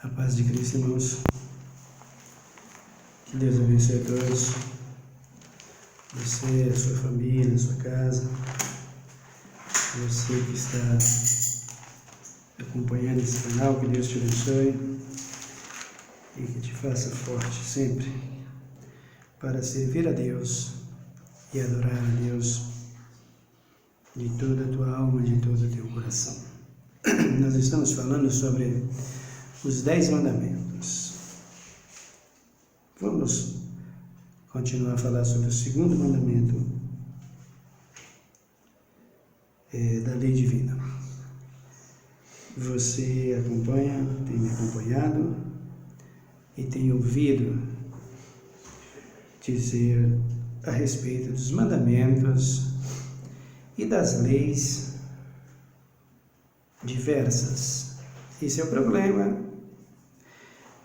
A paz de Cristo, irmãos. Que Deus abençoe a todos. Você, a sua família, a sua casa. Você que está acompanhando esse canal, que Deus te abençoe e que te faça forte sempre para servir a Deus e adorar a Deus de toda a tua alma, de todo o teu coração. Nós estamos falando sobre os 10 mandamentos. Vamos continuar a falar sobre o segundo mandamento da lei divina. Você acompanha, tem me acompanhado e tem ouvido dizer a respeito dos mandamentos e das leis diversas. Esse é o problema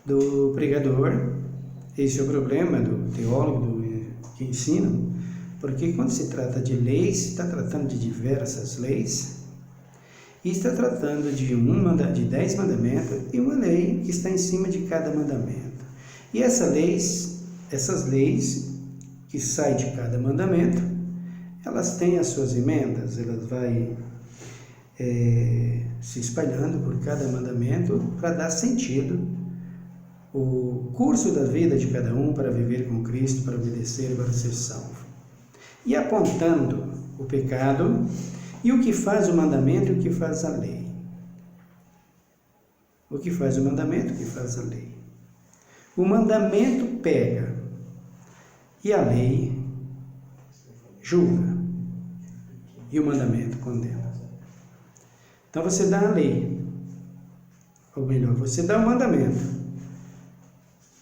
do pregador, esse é o problema do teólogo que ensina, porque quando se trata de leis, está tratando de diversas leis, e está tratando de 10 mandamentos e uma lei que está em cima de cada mandamento. E essas leis que saem de cada mandamento, elas têm as suas emendas, elas vão se espalhando por cada mandamento para dar sentido o curso da vida de cada um para viver com Cristo, para obedecer, para ser salvo. E apontando o pecado e o que faz o mandamento e o que faz a lei. O que faz o mandamento e o que faz a lei. O mandamento pega e a lei julga. E o mandamento condena. Então você dá a lei, ou melhor, você dá o mandamento.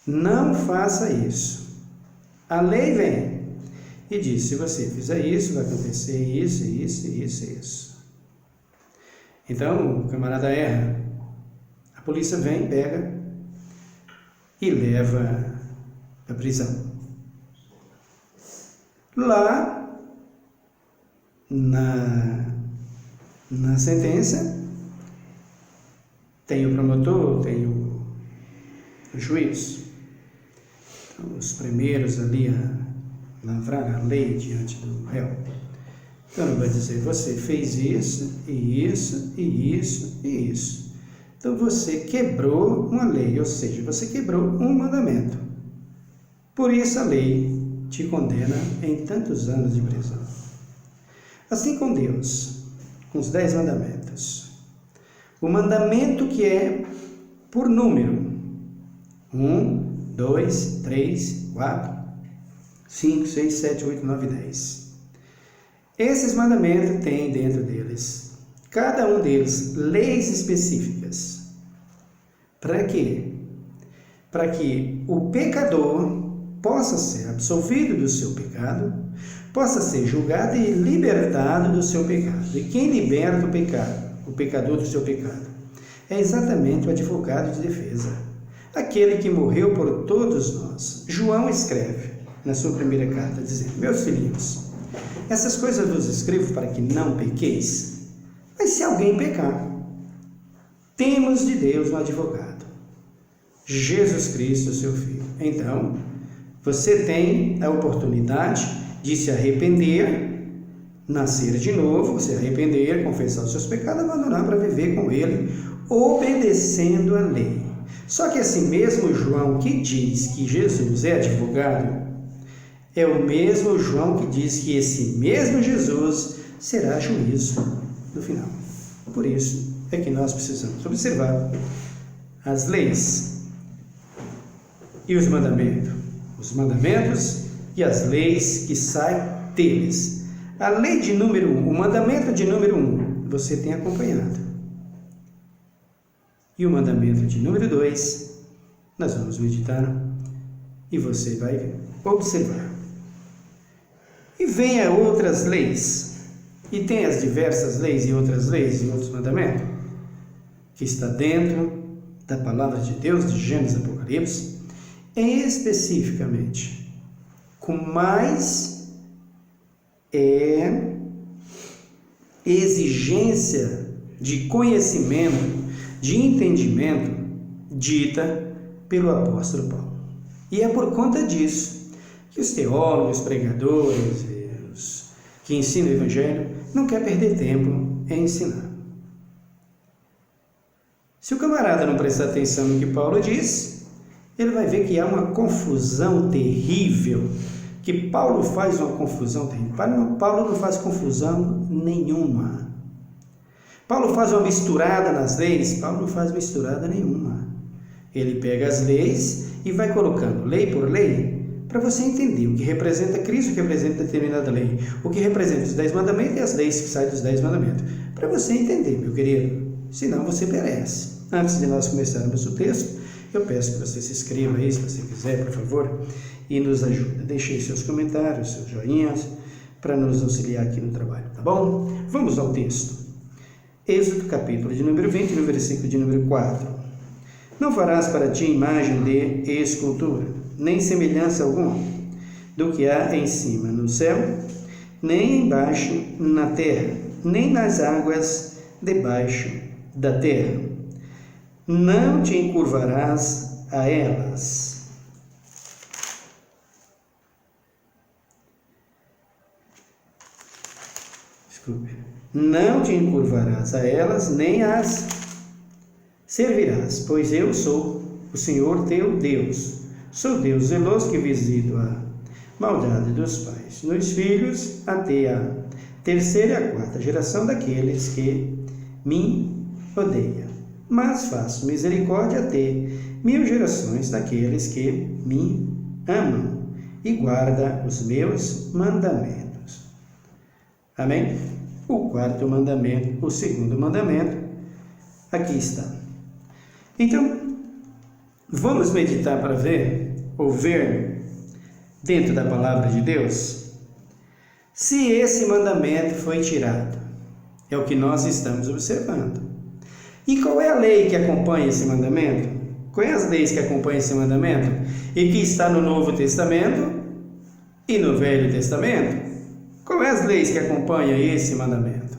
Não faça isso. A lei vem e diz, se você fizer isso, vai acontecer isso, isso, isso, isso. Então o camarada erra, a polícia vem, pega e leva à prisão. Lá na sentença, tem o promotor, tem o juiz. Então, os primeiros ali a lavrar a lei diante do réu. Então, ele vai dizer, você fez isso, e isso, e isso, e isso. Então, você quebrou uma lei, ou seja, você quebrou um mandamento. Por isso, a lei te condena em tantos anos de prisão. Assim com Deus, com os 10 mandamentos. O mandamento que é por número. 1, 2, 3, 4, 5, 6, 7, 8, 9, 10. Esses mandamentos têm dentro deles, cada um deles, leis específicas. Para quê? Para que o pecador possa ser absolvido do seu pecado, possa ser julgado e libertado do seu pecado. E quem liberta o pecador do seu pecado? É exatamente o advogado de defesa, aquele que morreu por todos nós. João escreve na sua primeira carta, dizendo, meus filhinhos, essas coisas vos escrevo para que não pequeis, mas se alguém pecar, temos de Deus um advogado, Jesus Cristo, seu Filho. Então, você tem a oportunidade de se arrepender, nascer de novo, se arrepender, confessar os seus pecados, abandonar para viver com Ele, obedecendo a lei. Só que esse mesmo João que diz que Jesus é advogado, é o mesmo João que diz que esse mesmo Jesus será juízo no final. Por isso é que nós precisamos observar as leis e os mandamentos e as leis que saem deles. A lei de número 1, o mandamento de número 1, você tem acompanhado. E o mandamento de número 2, nós vamos meditar e você vai observar. E venha outras leis, e tem as diversas leis e outros mandamentos, que está dentro da palavra de Deus, de Gênesis e Apocalipse, especificamente, com mais exigência de conhecimento, de entendimento dita pelo apóstolo Paulo. E é por conta disso que os teólogos, pregadores, os que ensinam o Evangelho, não querem perder tempo em ensinar. Se o camarada não prestar atenção no que Paulo diz, ele vai ver que há uma confusão terrível, que Paulo faz uma confusão terrível. Paulo não faz confusão nenhuma. Paulo faz uma misturada nas leis? Paulo não faz misturada nenhuma. Ele pega as leis e vai colocando lei por lei, para você entender o que representa Cristo, o que representa determinada lei, o que representa os 10 mandamentos e as leis que saem dos 10 mandamentos. Para você entender, meu querido, senão você perece. Antes de nós começarmos o texto, eu peço que você se inscreva aí, se você quiser, por favor, e nos ajude. Deixe aí seus comentários, seus joinhas, para nos auxiliar aqui no trabalho, tá bom? Vamos ao texto. Êxodo, capítulo de número 20, no versículo de número 4. Não farás para ti imagem de escultura, nem semelhança alguma do que há em cima no céu, nem embaixo na terra, nem nas águas debaixo da terra. Não te encurvarás a elas. Não te encurvarás a elas, nem as servirás, pois eu sou o Senhor teu Deus. Sou Deus zeloso que visito a maldade dos pais nos filhos até a terceira e a quarta geração daqueles que me odeiam. Mas faço misericórdia até 1000 gerações daqueles que me amam e guarda os meus mandamentos. Amém? O quarto mandamento, o segundo mandamento, aqui está. Então, vamos meditar para ver, ou ver, dentro da palavra de Deus, se esse mandamento foi tirado. É o que nós estamos observando. E qual é a lei que acompanha esse mandamento? Quais as leis que acompanham esse mandamento? E que está no Novo Testamento e no Velho Testamento? Quais as leis que acompanham esse mandamento?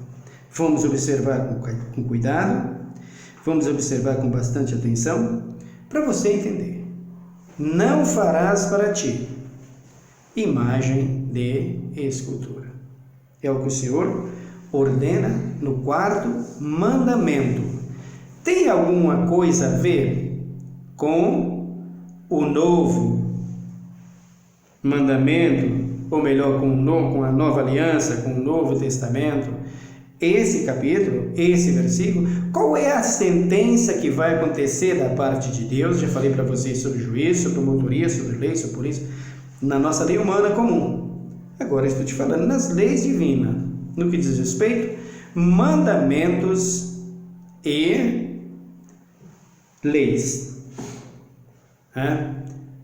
Vamos observar com cuidado, vamos observar com bastante atenção, para você entender. Não farás para ti imagem de escultura. É o que o Senhor ordena no quarto mandamento. Tem alguma coisa a ver com o novo mandamento, ou melhor, com a nova aliança, com o Novo Testamento? Esse capítulo, esse versículo, qual é a sentença que vai acontecer da parte de Deus? Já falei para vocês sobre juízo, sobre promotoria, sobre lei, sobre polícia, na nossa lei humana comum. Agora estou te falando nas leis divinas, no que diz respeito, mandamentos e leis,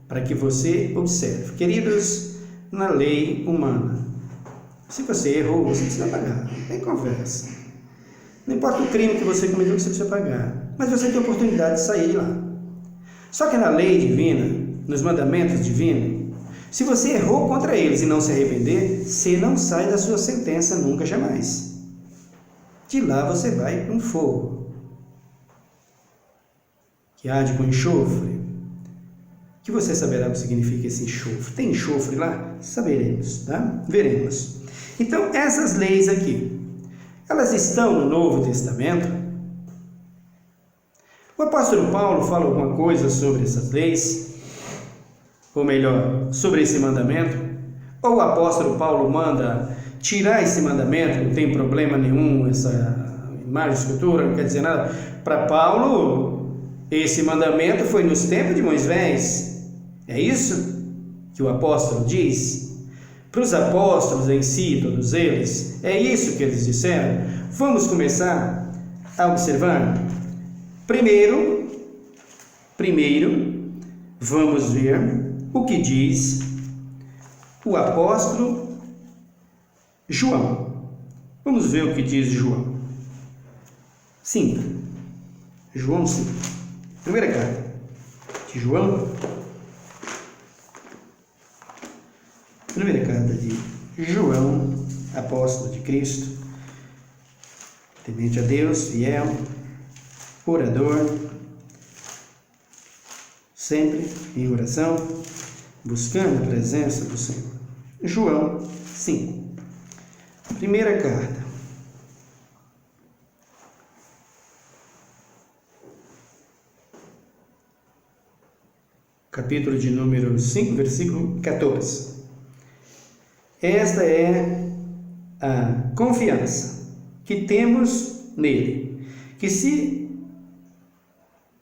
para que você observe. Queridos, na lei humana, se você errou, você precisa pagar, não tem conversa. Não importa o crime que você cometeu, você precisa pagar, mas você tem a oportunidade de sair de lá. Só que na lei divina, nos mandamentos divinos, se você errou contra eles e não se arrepender, você não sai da sua sentença nunca, jamais. De lá você vai para um fogo que arde com enxofre, que você saberá o que significa esse enxofre. Tem enxofre lá? Saberemos, tá? Veremos. Então, essas leis aqui, elas estão no Novo Testamento? O apóstolo Paulo fala alguma coisa sobre essas leis? Ou melhor, sobre esse mandamento? Ou o apóstolo Paulo manda tirar esse mandamento, não tem problema nenhum, essa imagem, escultura, não quer dizer nada? Para Paulo, esse mandamento foi nos tempos de Moisés. É isso que o apóstolo diz? Para os apóstolos em si, todos eles, é isso que eles disseram? Vamos começar a observar. Primeiro, vamos ver o que diz o apóstolo João. Vamos ver o que diz João. 5. João 5. Primeira carta de João. Primeira carta de João, apóstolo de Cristo, temente a Deus, fiel, orador, sempre em oração, buscando a presença do Senhor. João 5. Primeira carta. Capítulo de número 5, versículo 14. Esta é a confiança que temos nele, que se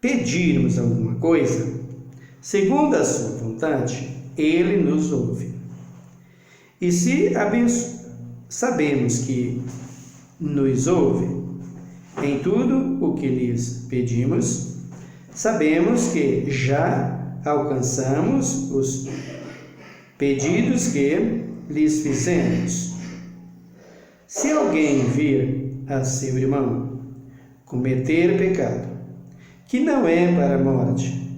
pedirmos alguma coisa, segundo a sua vontade, ele nos ouve. E se sabemos que nos ouve em tudo o que lhes pedimos, sabemos que já alcançamos os pedidos que lhes fizemos. Se alguém vir a seu irmão cometer pecado, que não é para a morte,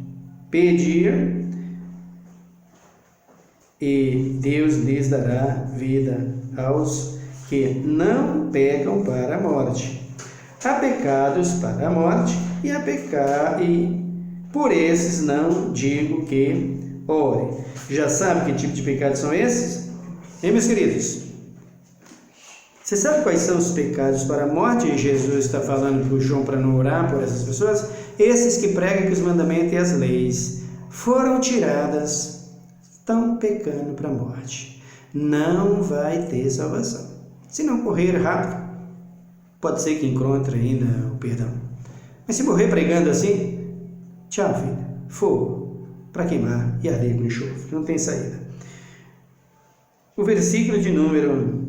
pedir, e Deus lhes dará vida aos que não pecam para a morte. Há pecados para a morte e por esses não digo que ore. Já sabe que tipo de pecados são esses? Hein, meus queridos? Você sabe quais são os pecados para a morte? E Jesus está falando para o João para não orar por essas pessoas. Esses que pregam que os mandamentos e as leis foram tiradas, estão pecando para a morte. Não vai ter salvação. Se não correr rápido, pode ser que encontre ainda o perdão. Mas se morrer pregando assim, tchau, filho. Fogo para queimar e arder com enxofre. Não tem saída. O versículo de número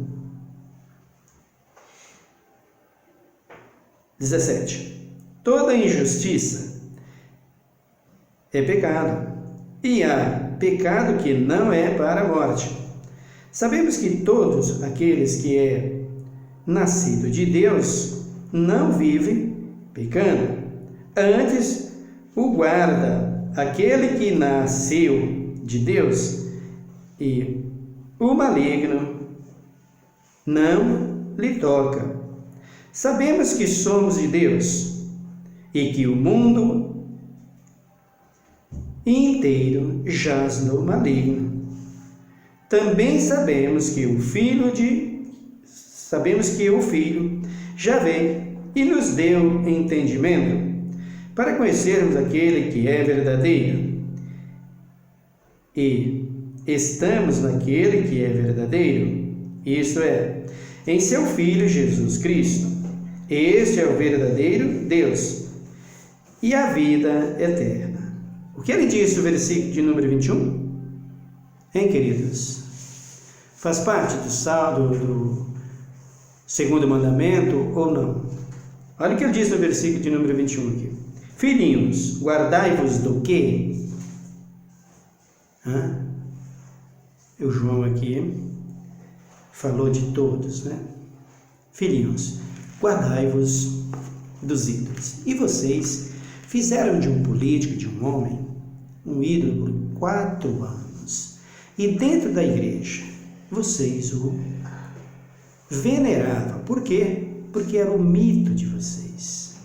17. Toda injustiça é pecado, e há pecado que não é para a morte. Sabemos que todos aqueles que é nascido de Deus não vivem pecando. Antes, o guarda, aquele que nasceu de Deus, e o maligno não lhe toca. Sabemos que somos de Deus e que o mundo inteiro jaz no maligno. Também sabemos que o Filho já veio e nos deu entendimento para conhecermos aquele que é verdadeiro. E estamos naquele que é verdadeiro, isto é, em seu Filho Jesus Cristo. Este é o verdadeiro Deus e a vida eterna. O que ele diz no versículo de número 21? Hein, queridos? Faz parte do segundo mandamento ou não? Olha o que ele diz no versículo de número 21 aqui. Filhinhos, guardai-vos do quê? O João aqui falou de todos, né? Filhinhos, guardai-vos dos ídolos. E vocês fizeram de um político, de um homem, um ídolo por 4 anos. E dentro da igreja, vocês o veneravam. Por quê? Porque era o mito de vocês.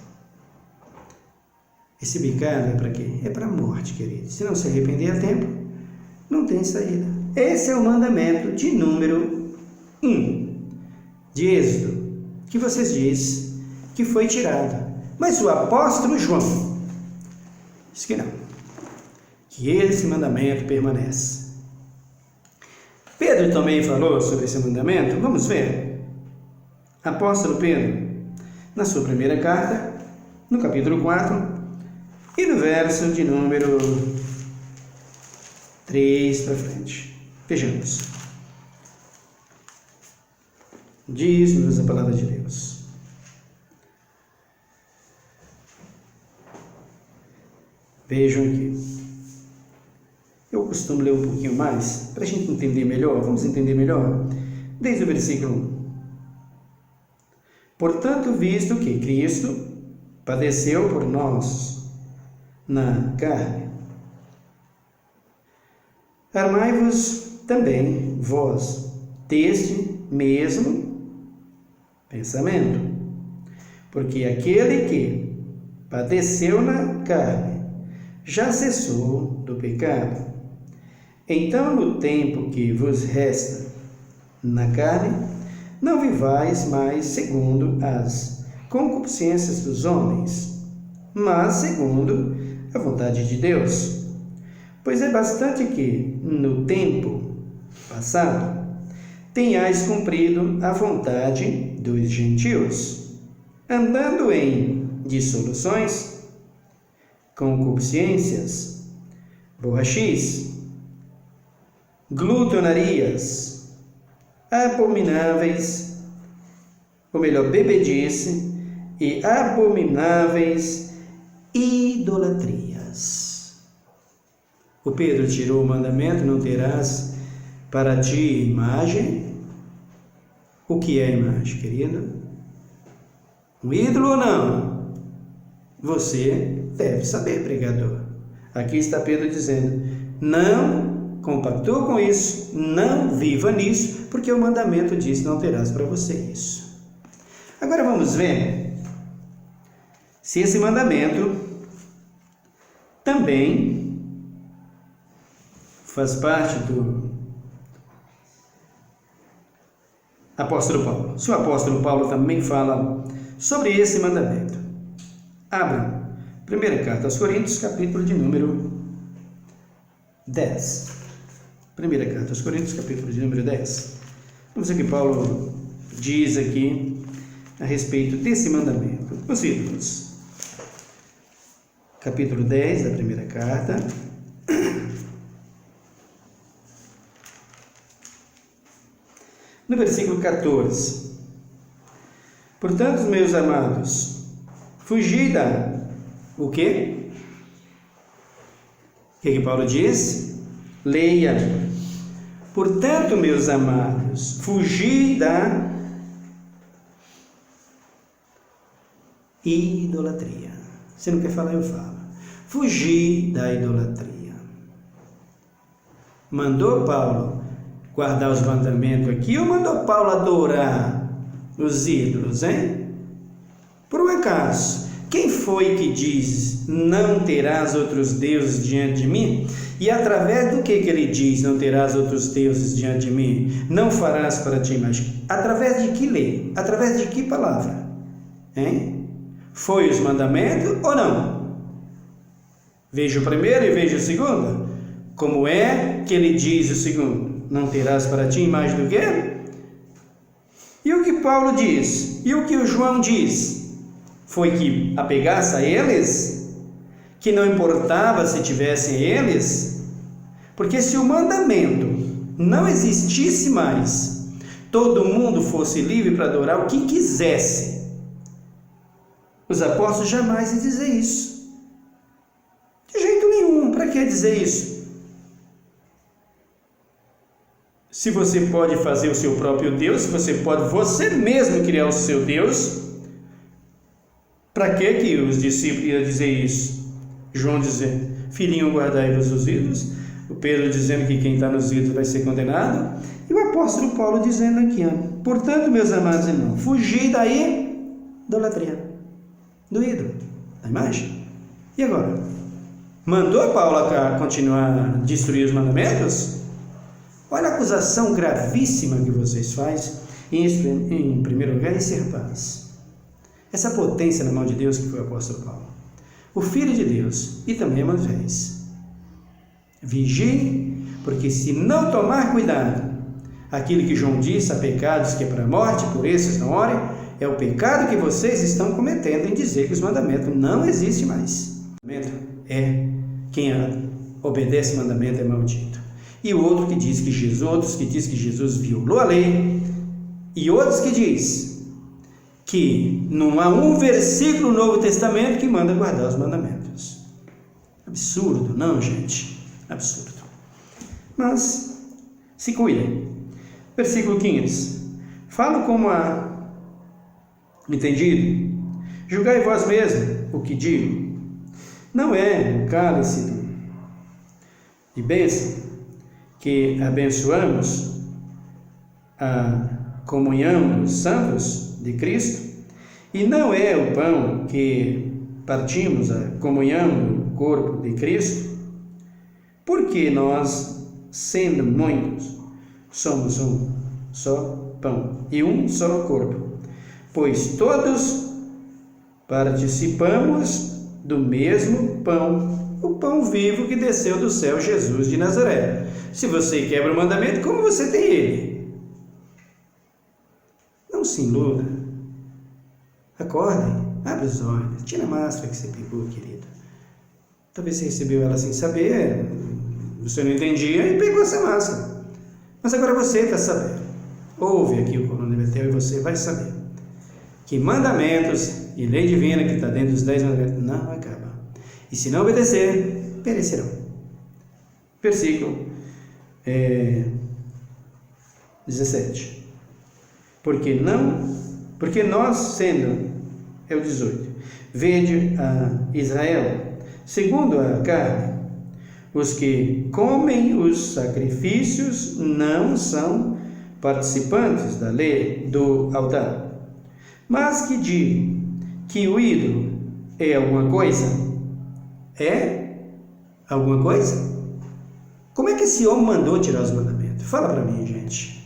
Esse pecado é para quê? É para a morte, queridos. Se não se arrepender a tempo, não tem saída. Esse é o mandamento de número 1 de Êxodo, que vocês dizem que foi tirado. Mas o apóstolo João diz que não, que esse mandamento permanece. Pedro também falou sobre esse mandamento. Vamos ver. Apóstolo Pedro, na sua primeira carta, no capítulo 4, e no verso de número 3 para frente. Vejamos. Diz-nos a palavra de Deus. Vejam aqui. Eu costumo ler um pouquinho mais, para a gente entender melhor. Vamos entender melhor? Desde o versículo 1. Portanto, visto que Cristo padeceu por nós na carne, armai-vos também vós deste mesmo pensamento, porque aquele que padeceu na carne já cessou do pecado. Então, no tempo que vos resta na carne, não vivais mais segundo as concupiscências dos homens, mas segundo a vontade de Deus. Pois é bastante que, no tempo passado, tenhais cumprido a vontade dos gentios, andando em dissoluções, concupiscências, borrachice, glutonarias, abomináveis, ou melhor, bebedice e abomináveis idolatrias. O Pedro tirou o mandamento: não terás para ti imagem. O que é imagem, querido? Um ídolo ou não? Você deve saber, pregador. Aqui está Pedro dizendo: não compactua com isso, não viva nisso, porque o mandamento diz: não terás para você isso. Agora vamos ver se esse mandamento também faz parte do apóstolo Paulo. Se o apóstolo Paulo também fala sobre esse mandamento. Abra primeira carta aos Coríntios, capítulo de número 10. Primeira carta aos Coríntios, capítulo de número 10. Vamos ver o que Paulo diz aqui a respeito desse mandamento. Os ídolos. Capítulo 10 da primeira carta. No versículo 14. Portanto, meus amados, fugi da... O quê? O que Paulo diz? Leia. Portanto, meus amados, fugi da idolatria. Se não quer falar, eu falo. Fugi da idolatria. Mandou Paulo guardar os mandamentos aqui ou mandou Paulo adorar os ídolos, hein? Por um acaso, quem foi que diz: não terás outros deuses diante de mim? E através do que ele diz: não terás outros deuses diante de mim? Não farás para ti imagem. Através de que lei? Através de que palavra? Hein? Foi os mandamentos ou não? Veja o primeiro e veja o segundo. Como é que ele diz o segundo? Não terás para ti imagem do quê? E o que Paulo diz? E o que o João diz? Foi que apegasse a eles? Que não importava se tivessem eles? Porque se o mandamento não existisse mais, todo mundo fosse livre para adorar o que quisesse, os apóstolos jamais iam dizer isso. De jeito nenhum. Para que dizer isso? Se você pode fazer o seu próprio Deus, se você pode você mesmo criar o seu Deus, para que os discípulos iam dizer isso? João dizendo: filhinho, guardai-vos os ídolos. O Pedro dizendo que quem está nos ídolos vai ser condenado. E o apóstolo Paulo dizendo aqui: portanto, meus amados irmãos, fugi da idolatria, do ídolo, da imagem. E agora? Mandou Paulo continuar a destruir os mandamentos? Olha a acusação gravíssima que vocês fazem, em primeiro lugar, em ser paz. Essa potência na mão de Deus que foi o apóstolo Paulo, o Filho de Deus, e também Moisés. Vigie, porque se não tomar cuidado, aquilo que João disse: há pecados que é para a morte, por esses não orem, é o pecado que vocês estão cometendo em dizer que os mandamentos não existem mais. O mandamento é, quem obedece o mandamento é maldito. E outro que diz que Jesus violou a lei, e outros que diz que não há um versículo no Novo Testamento que manda guardar os mandamentos. Absurdo, não, gente? Absurdo. Mas se cuidem. Versículo 15. Falo como há entendido. Julgai vós mesmos o que digo. Não é o cálice de bênção que abençoamos a comunhão dos santos de Cristo, e não é o pão que partimos, a comunhão do corpo de Cristo? Porque nós, sendo muitos, somos um só pão e um só corpo, pois todos participamos do mesmo pão, o pão vivo que desceu do céu, Jesus de Nazaré. Se você quebra o mandamento, como você tem ele? Não se iluda. Acordem, abre os olhos, tira a máscara que você pegou, querido. Talvez você recebeu ela sem saber, você não entendia e pegou essa máscara. Mas agora você está sabendo. Ouve aqui o Coluna de Betel e você vai saber que mandamentos e lei divina que está dentro dos 10 mandamentos não acaba. E se não obedecer, perecerão. Versículo 17. Porque nós sendo, é o 18, vede a Israel, segundo a carne, os que comem os sacrifícios não são participantes da lei do altar. Mas que digo que o ídolo é alguma coisa? É alguma coisa? Como é que esse homem mandou tirar os mandamentos? Fala para mim, gente.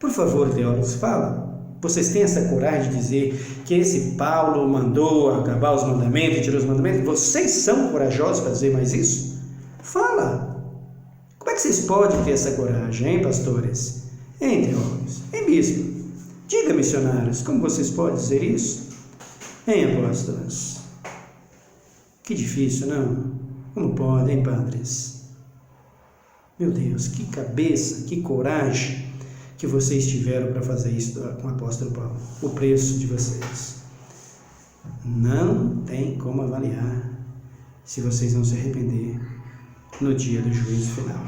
Por favor, teólogos, fala. Vocês têm essa coragem de dizer que esse Paulo mandou acabar os mandamentos e tirou os mandamentos? Vocês são corajosos para dizer mais isso? Fala. Como é que vocês podem ter essa coragem, hein, pastores? Hein, teólogos? Hein, bispo? Diga, missionários, como vocês podem dizer isso? Hein, apóstolos? Que difícil, não? Como podem, padres? Meu Deus, que cabeça, que coragem que vocês tiveram para fazer isso com o apóstolo Paulo. O preço de vocês. Não tem como avaliar se vocês vão se arrepender no dia do juízo final.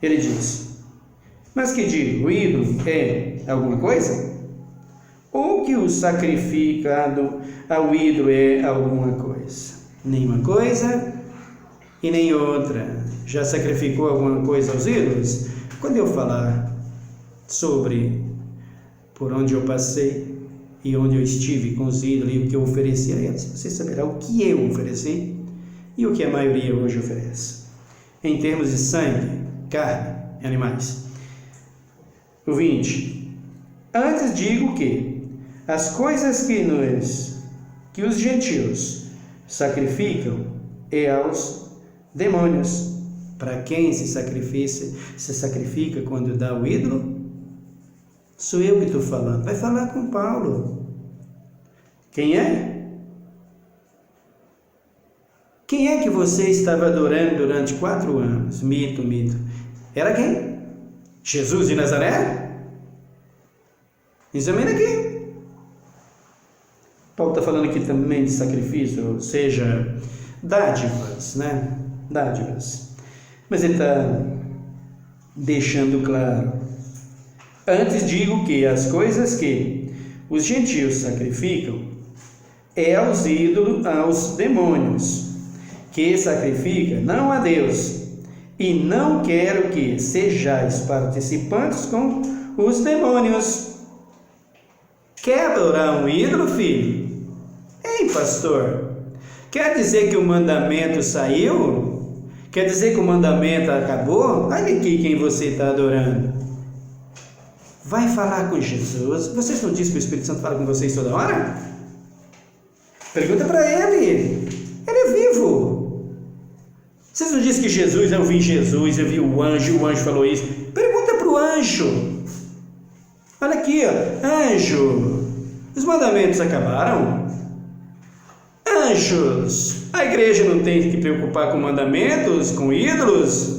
Ele diz: mas que digo, o ídolo é alguma coisa? Ou que o sacrificado ao ídolo é alguma coisa? Nenhuma coisa e nem outra. Já sacrificou alguma coisa aos ídolos? Quando eu falar sobre por onde eu passei e onde eu estive com os ídolos e o que eu ofereci a eles, você saberá o que eu ofereci e o que a maioria hoje oferece. Em termos de sangue, carne e animais. O 20. Antes digo que as coisas que os gentios sacrificam é aos demônios. Para quem se sacrifica quando dá o ídolo? Sou eu que estou falando. Vai falar com Paulo. Quem é? Quem é que você estava adorando durante 4 anos? Mito. Era quem? Jesus de Nazaré? Examina aqui. Paulo está falando aqui também de sacrifício, ou seja, dádivas, né? Dádivas. Mas ele está deixando claro. Antes digo que as coisas que os gentios sacrificam é aos ídolos, aos demônios, que sacrifica não a Deus, e não quero que sejais participantes com os demônios. Quer adorar um ídolo, filho? Ei, pastor, quer dizer que o mandamento saiu? Quer dizer que o mandamento acabou? Olha aqui quem você está adorando. Vai falar com Jesus. Vocês não dizem que o Espírito Santo fala com vocês toda hora? Pergunta para ele. Ele é vivo. Vocês não dizem que Jesus, eu vi Jesus, eu vi o anjo falou isso. Pergunta para o anjo. Olha aqui, ó. Anjo, os mandamentos acabaram? Anjos, a igreja não tem que se preocupar com mandamentos, com ídolos?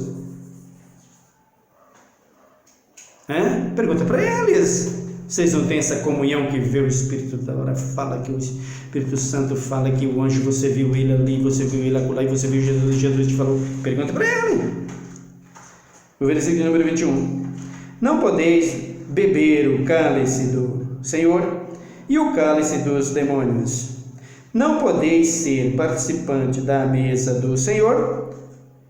Pergunta para eles. Vocês não têm essa comunhão que vê o Espírito da hora fala, que o Espírito Santo fala, que o anjo, você viu ele ali, você viu ele acolá, e você viu Jesus, e Jesus te falou. Pergunta para ele. O versículo número 21. Não podeis beber o cálice do Senhor e o cálice dos demônios. Não podeis ser participante da mesa do Senhor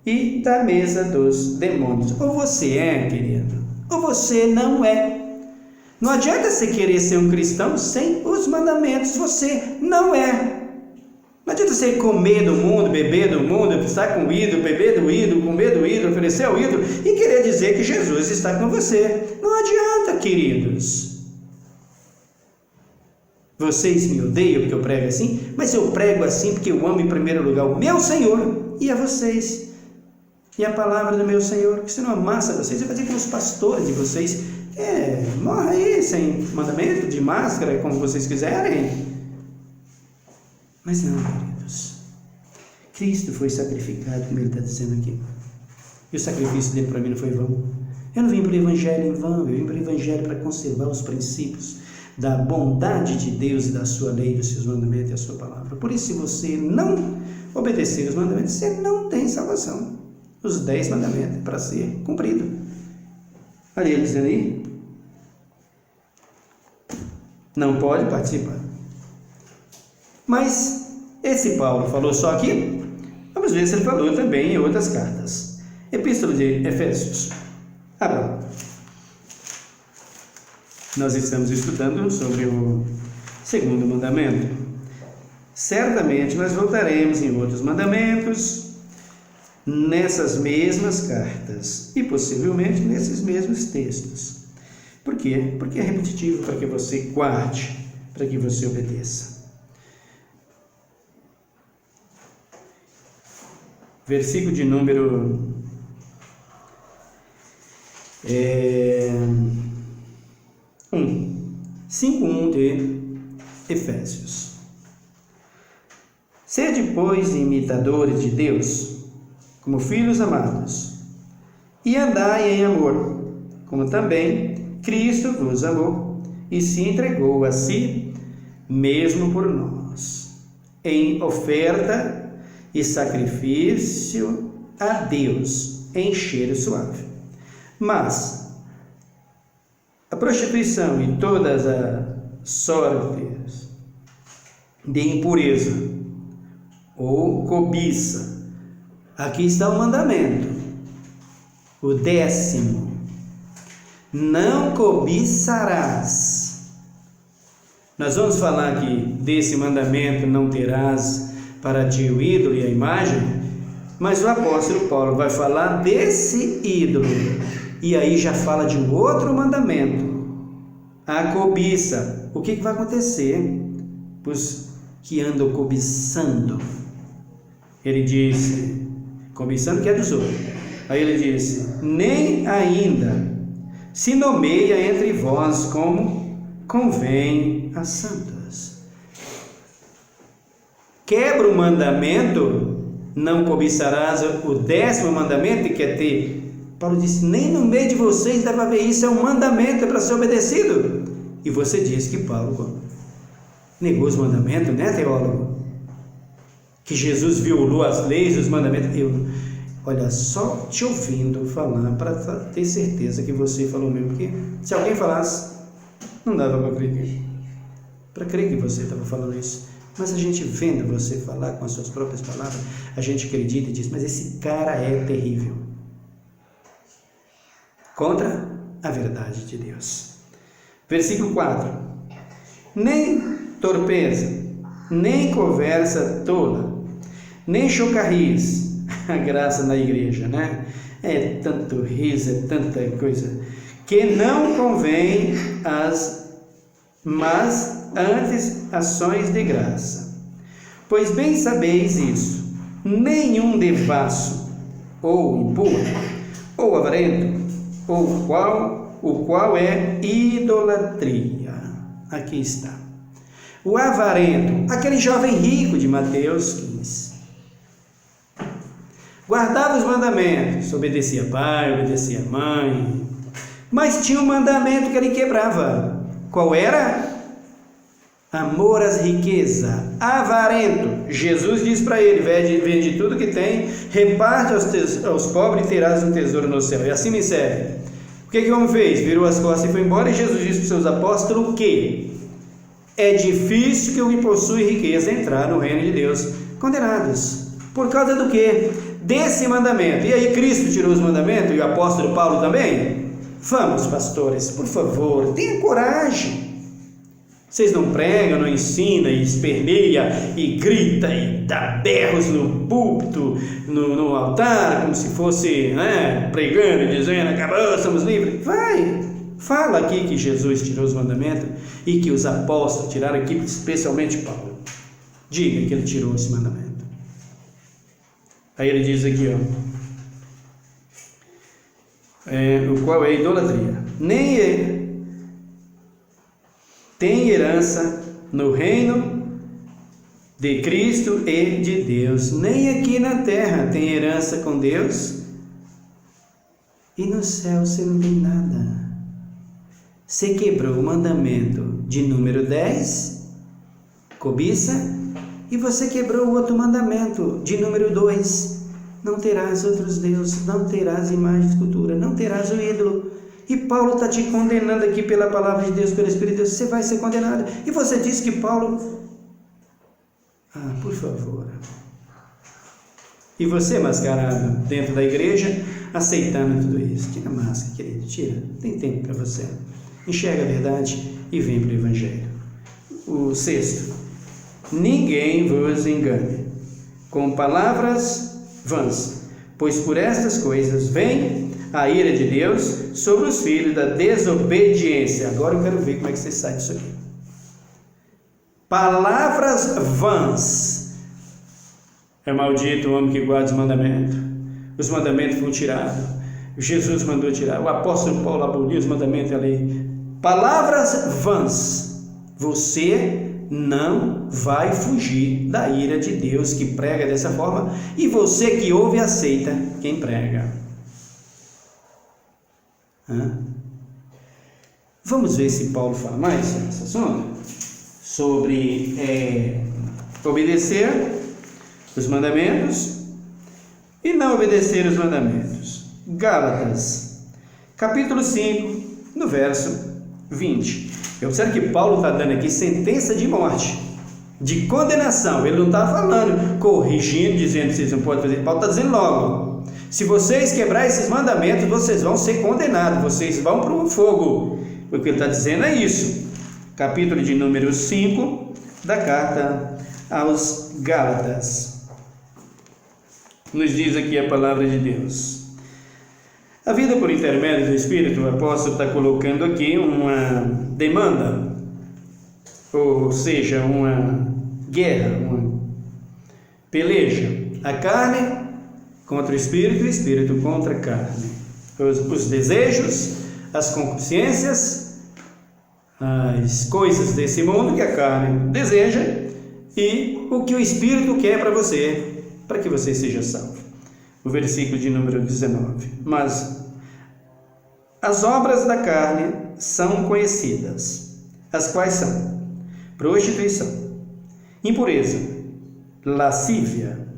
e da mesa dos demônios. Ou você é, querido, ou você não é. Não adianta você querer ser um cristão sem os mandamentos. Você não é. Não adianta você comer do mundo, beber do mundo, estar com o ídolo, beber do ídolo, comer do ídolo, oferecer ao ídolo e querer dizer que Jesus está com você. Não adianta, queridos. Vocês me odeiam porque eu prego assim, mas eu prego assim porque eu amo em primeiro lugar o meu Senhor e a vocês. E a palavra do meu Senhor, que se não amasse a vocês, eu fazia com os pastores de vocês. Morra aí, sem mandamento, de máscara, como vocês quiserem. Mas não, queridos. Cristo foi sacrificado, como ele está dizendo aqui. E o sacrifício dele para mim não foi vão. Eu não vim para o Evangelho em vão, eu vim para o Evangelho para conservar os princípios da bondade de Deus e da sua lei, dos seus mandamentos e a sua palavra. Por isso, se você não obedecer os mandamentos, você não tem salvação. Os 10 mandamentos para ser cumprido. Olha ele dizendo aí. Não pode participar. Mas esse Paulo falou só aqui? Vamos ver se ele falou também em outras cartas. Epístola de Efésios. Abra. Nós estamos estudando sobre o segundo mandamento. Certamente nós voltaremos em outros mandamentos, nessas mesmas cartas e possivelmente nesses mesmos textos. Por quê? Porque é repetitivo, para que você guarde, para que você obedeça. Versículo de número 5:1 de Efésios. Sede, pois, imitadores de Deus, como filhos amados, e andai em amor, como também Cristo vos amou e se entregou a si mesmo por nós, em oferta e sacrifício a Deus, em cheiro suave. Mas a prostituição e todas as sortes de impureza ou cobiça, aqui está o mandamento, o 10º: não cobiçarás. Nós vamos falar aqui desse mandamento, não terás para ti o ídolo e a imagem, mas o apóstolo Paulo vai falar desse ídolo, e aí já fala de um outro mandamento, a cobiça. O que vai acontecer? Os que andam cobiçando, ele disse, cobiçando que é dos outros, aí ele disse, nem ainda se nomeia entre vós como convém a santos. Quebra o mandamento, não cobiçarás, o 10º mandamento, que é ter. Paulo disse, nem no meio de vocês dá para ver isso, é um mandamento, é para ser obedecido. E você diz que Paulo negou os mandamentos, né, teólogo? Que Jesus violou as leis, os mandamentos. Olha, só te ouvindo falar para ter certeza que você falou mesmo, porque se alguém falasse, não dava para crer. Para crer que você estava falando isso. Mas a gente vendo você falar com as suas próprias palavras, a gente acredita e diz, mas esse cara é terrível. Contra a verdade de Deus. Versículo 4. Nem torpeza, nem conversa tola, nem chocarriz, a graça na igreja, né? É tanto riso, é tanta coisa, que não convém mas antes ações de graça. Pois bem sabeis isso, nenhum devasso, ou impuro, ou avarento, o qual é idolatria. Aqui está. O avarento, aquele jovem rico de Mateus 15. Guardava os mandamentos, obedecia pai, obedecia mãe, mas tinha um mandamento que ele quebrava. Qual era? Amor às riquezas, avarento. Jesus diz para ele, vende tudo que tem, reparte aos pobres e terás um tesouro no céu. E assim me serve. O que o homem fez? Virou as costas e foi embora, e Jesus disse para os seus apóstolos que é difícil que o que possui riqueza entrar no reino de Deus. Condenados. Por causa do quê? Desse mandamento. E aí Cristo tirou os mandamentos, e o apóstolo Paulo também? Vamos, pastores, por favor, tenha coragem. Vocês não pregam, não ensinam, e esperneia, e grita, e dá berros no púlpito, no altar, como se fosse, né, pregando e dizendo, acabou, somos livres. Vai, fala aqui que Jesus tirou os mandamentos e que os apóstolos tiraram aqui, especialmente Paulo. Diga que ele tirou esse mandamento. Aí ele diz aqui, o qual é a idolatria. Nem tem herança no reino de Cristo e de Deus. Nem aqui na terra tem herança com Deus, e no céu você não tem nada. Você quebrou o mandamento de número 10, cobiça, e você quebrou o outro mandamento de número 2, não terás outros deuses, não terás imagem de escultura, não terás o ídolo. E Paulo está te condenando aqui pela palavra de Deus, pelo Espírito de Deus. Você vai ser condenado. E você diz que Paulo... por favor. E você, mascarado dentro da igreja, aceitando tudo isso. Tira a máscara, querido, tira. Tem tempo para você. Enxerga a verdade e vem para o Evangelho. O 6. Ninguém vos engane com palavras vãs, pois por estas coisas vem a ira de Deus sobre os filhos da desobediência. Agora eu quero ver como é que você sai disso aqui. Palavras vãs. É maldito o homem que guarda os mandamentos. Os mandamentos foram tirados. Jesus mandou tirar. O apóstolo Paulo aboliu os mandamentos e a lei. Palavras vãs. Você não vai fugir da ira de Deus que prega dessa forma. E você que ouve e aceita quem prega. Vamos ver se Paulo fala mais sobre esse assunto, sobre obedecer os mandamentos e não obedecer os mandamentos. Gálatas, capítulo 5, no verso 20. Observe que Paulo está dando aqui sentença de morte, de condenação. Ele não está falando, corrigindo, dizendo que vocês não podem fazer. Paulo está dizendo logo: se vocês quebrarem esses mandamentos, vocês vão ser condenados, vocês vão para o fogo. O que ele está dizendo é isso. Capítulo de número 5 da carta aos Gálatas. Nos diz aqui a palavra de Deus. A vida por intermédio do Espírito, o apóstolo está colocando aqui uma demanda, ou seja, uma guerra, uma peleja. A carne contra o Espírito e o Espírito contra a carne. Os desejos, as concupiscências, as coisas desse mundo que a carne deseja e o que o Espírito quer para você, para que você seja salvo. O versículo de número 19. Mas as obras da carne são conhecidas, as quais são prostituição, impureza, lascívia.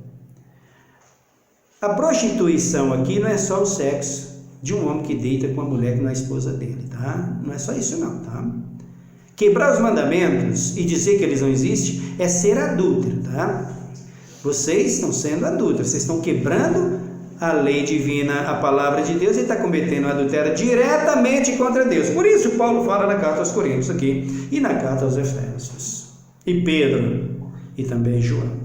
A prostituição aqui não é só o sexo de um homem que deita com a mulher que não é a esposa dele, tá? Não é só isso não, tá? Quebrar os mandamentos e dizer que eles não existem é ser adúltero, tá? Vocês estão sendo adúlteros, vocês estão quebrando a lei divina, a palavra de Deus, e está cometendo adultério diretamente contra Deus. Por isso Paulo fala na carta aos Coríntios aqui, e na carta aos Efésios, e Pedro, e também João.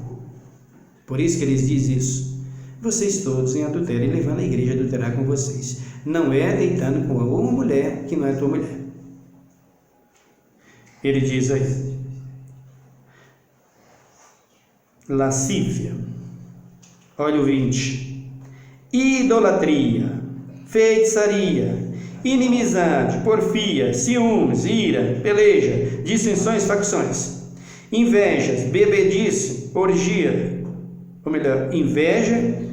Por isso que eles dizem isso. Vocês todos em adultério e levando a igreja a adulterar com vocês. Não é deitando com uma mulher que não é tua mulher. Ele diz aí, lascívia. Olha o 20. Idolatria, feitiçaria, inimizade, porfia, ciúmes, ira, peleja, dissensões, facções, invejas, bebedice, orgia, ou melhor, inveja,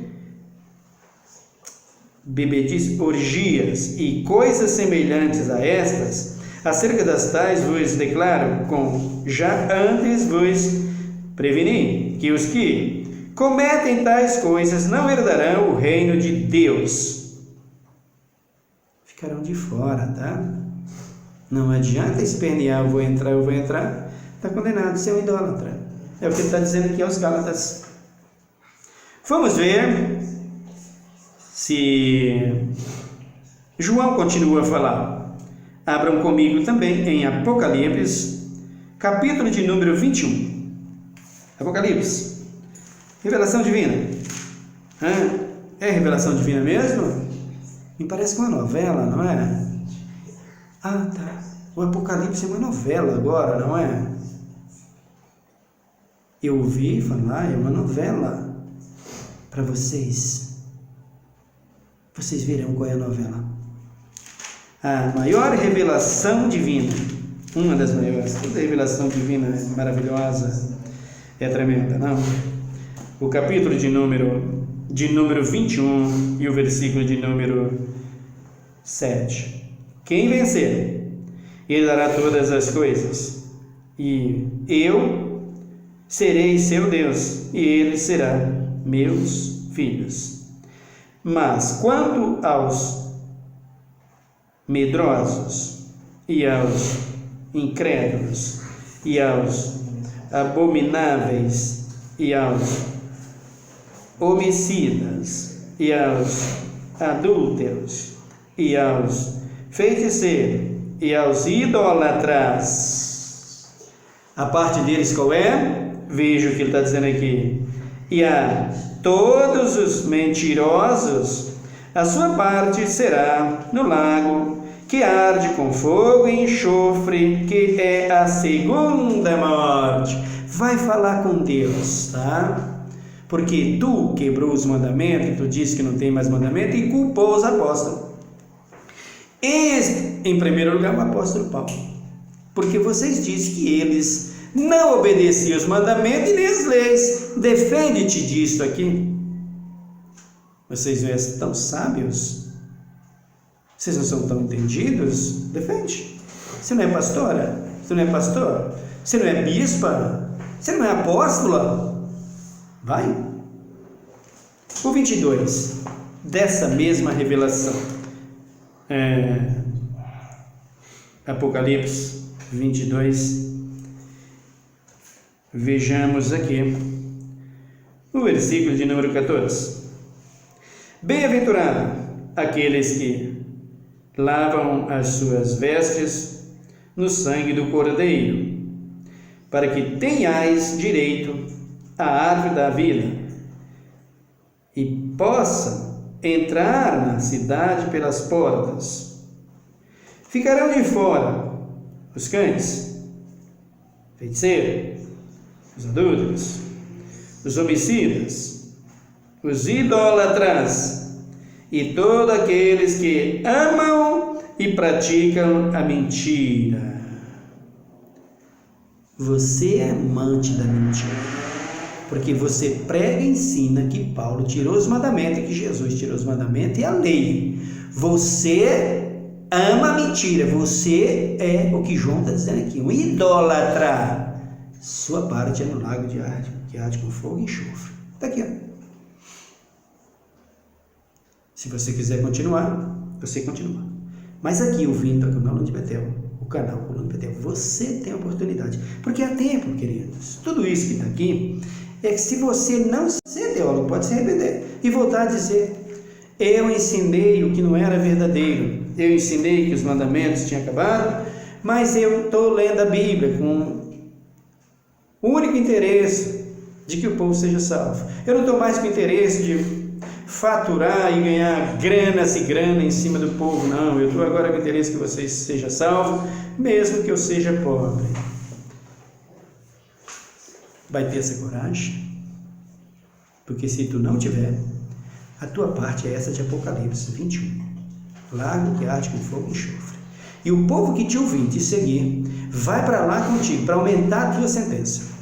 bebedice, orgias e coisas semelhantes a estas, acerca das tais vos declaro, como já antes vos preveni, que os que cometem tais coisas não herdarão o reino de Deus. Ficarão de fora, tá? Não adianta espernear, eu vou entrar. Está condenado a ser um idólatra. É o que ele está dizendo aqui aos Gálatas. Vamos ver se João continua a falar. Abram comigo também em Apocalipse, capítulo de número 21. Apocalipse. Revelação divina. É revelação divina mesmo? Me parece que é uma novela, não é? Ah, tá. O Apocalipse é uma novela agora, não é? Eu ouvi falar, é uma novela. Para vocês. Vocês verão qual é a novela. A maior revelação divina. Uma das maiores. Toda revelação divina é maravilhosa. É tremenda, não? O capítulo de número 21 e o versículo de número 7. Quem vencer, ele dará todas as coisas, e eu serei seu Deus, e ele será meus filhos. Mas quanto aos medrosos, e aos incrédulos, e aos abomináveis, e aos homicidas, e aos adúlteros, e aos feiticeiros, e aos idólatras, a parte deles qual é? Veja o que ele está dizendo aqui. E a todos os mentirosos, a sua parte será no lago que arde com fogo e enxofre, que é a segunda morte. Vai falar com Deus, tá? Porque tu quebrou os mandamentos, tu disse que não tem mais mandamento e culpou os apóstolos. Em primeiro lugar, o apóstolo Paulo. Porque vocês dizem que eles não obedeciam os mandamentos e nem as leis. Defende-te disto aqui. Vocês não são tão sábios? Vocês não são tão entendidos? Defende. Você não é pastora? Você não é pastor? Você não é bispa? Você não é apóstola? Vai. O 22, dessa mesma revelação. Apocalipse 22. Vejamos aqui o versículo de número 14. Bem-aventurado aqueles que lavam as suas vestes no sangue do Cordeiro, para que tenhais direito à árvore da vida e possa entrar na cidade pelas portas. Ficarão de fora os cães, feiticeiros, os adúlteros, os homicidas, os idólatras e todos aqueles que amam e praticam a mentira. Você é amante da mentira, porque você prega e ensina que Paulo tirou os mandamentos e que Jesus tirou os mandamentos e a lei. Você ama a mentira, você é o que João está dizendo aqui, um idólatra. Sua parte é no lago de arde, que arde com fogo e enxofre. Está aqui, ó. Se você quiser continuar, você continua. Mas aqui, ouvindo a Coluna de Betel, o canal Coluna de Betel, você tem a oportunidade. Porque há tempo, queridos. Tudo isso que está aqui é que se você não ser teólogo, pode se arrepender e voltar a dizer: eu ensinei o que não era verdadeiro. Eu ensinei que os mandamentos tinham acabado, mas eu estou lendo a Bíblia com o único interesse de que o povo seja salvo. Eu não estou mais com interesse de faturar e ganhar granas e grana em cima do povo, não. Eu estou agora com interesse que você seja salvo, mesmo que eu seja pobre. Vai ter essa coragem? Porque se tu não tiver, a tua parte é essa de Apocalipse 21. Lago que arde com fogo e enxofre. E o povo que te ouvir, te seguir, vai para lá contigo, para aumentar a tua sentença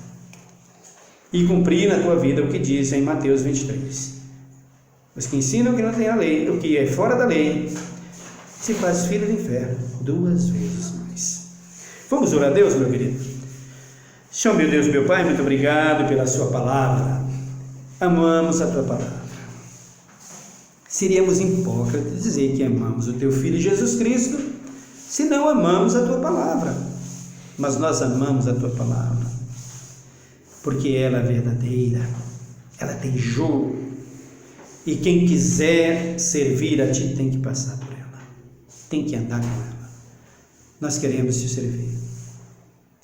e cumprir na tua vida o que diz em Mateus 23. Os que ensinam que não tem a lei, o que é fora da lei, se faz filho do inferno 2 vezes mais. Vamos orar a Deus, meu querido. Senhor, meu Deus, meu Pai, muito obrigado pela sua palavra. Amamos a tua palavra. Seríamos hipócritas dizer que amamos o teu Filho Jesus Cristo se não amamos a tua palavra. Mas nós amamos a tua palavra porque ela é verdadeira, ela tem jogo, e quem quiser servir a ti tem que passar por ela, tem que andar com ela. Nós queremos te servir.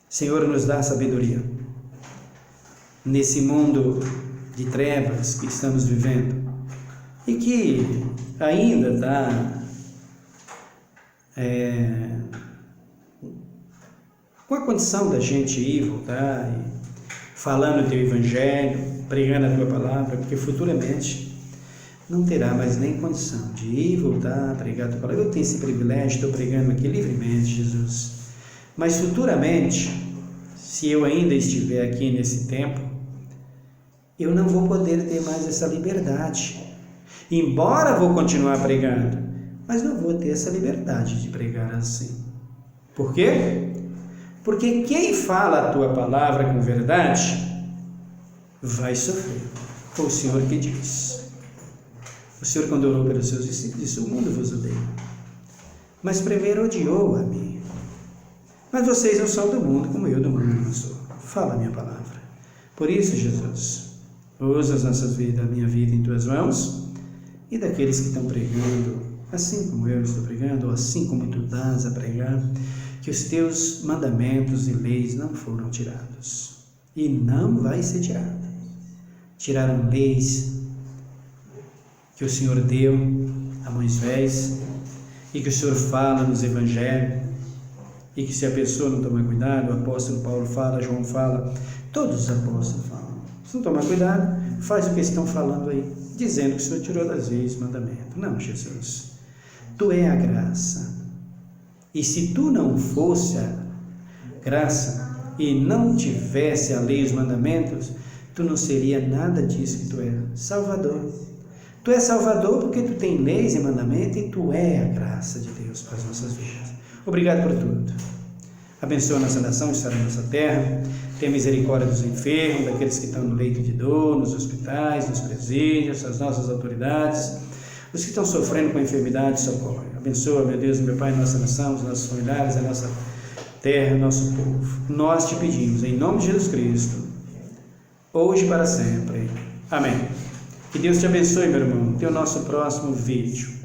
Senhor, nos dá sabedoria nesse mundo de trevas que estamos vivendo e que ainda está com a condição da gente ir, voltar, falando o teu evangelho, pregando a tua palavra, porque futuramente não terá mais nem condição de ir, voltar, pregar a tua palavra. Eu tenho esse privilégio, estou pregando aqui livremente, Jesus. Mas futuramente, se eu ainda estiver aqui nesse tempo, eu não vou poder ter mais essa liberdade. Embora vou continuar pregando, mas não vou ter essa liberdade de pregar assim. Por quê? Porque quem fala a tua palavra com verdade vai sofrer. Foi o Senhor que diz. O Senhor, quando orou pelos seus discípulos, disse: o mundo vos odeia, mas primeiro odiou a mim. Mas vocês não são do mundo, como eu do mundo não sou. Fala a minha palavra. Por isso, Jesus, usa as nossas vidas, a minha vida em tuas mãos, e daqueles que estão pregando, assim como eu estou pregando, ou assim como tu dás a pregar, que os teus mandamentos e leis não foram tirados. E não vai ser tirado. Tiraram leis que o Senhor deu a Moisés e que o Senhor fala nos evangelhos, e que se a pessoa não tomar cuidado, o apóstolo Paulo fala, João fala, todos os apóstolos falam. Se não tomar cuidado, faz o que estão falando aí, dizendo que o Senhor tirou das leis mandamento. Não, Jesus, tu é a graça. E se tu não fosse a graça e não tivesse a lei e os mandamentos, tu não seria nada disso que tu é. Salvador. Tu é Salvador porque tu tem leis e mandamentos e tu é a graça de Deus para as nossas vidas. Obrigado por tudo. Abençoa a nossa nação, está na nossa terra. Tenha misericórdia dos enfermos, daqueles que estão no leito de dor, nos hospitais, nos presídios, as nossas autoridades, os que estão sofrendo com enfermidade, socorre. Abençoa, meu Deus, meu Pai, nossa nação, os nossos familiares, a nossa terra, o nosso povo. Nós te pedimos, em nome de Jesus Cristo, hoje e para sempre. Amém. Que Deus te abençoe, meu irmão. Até o nosso próximo vídeo.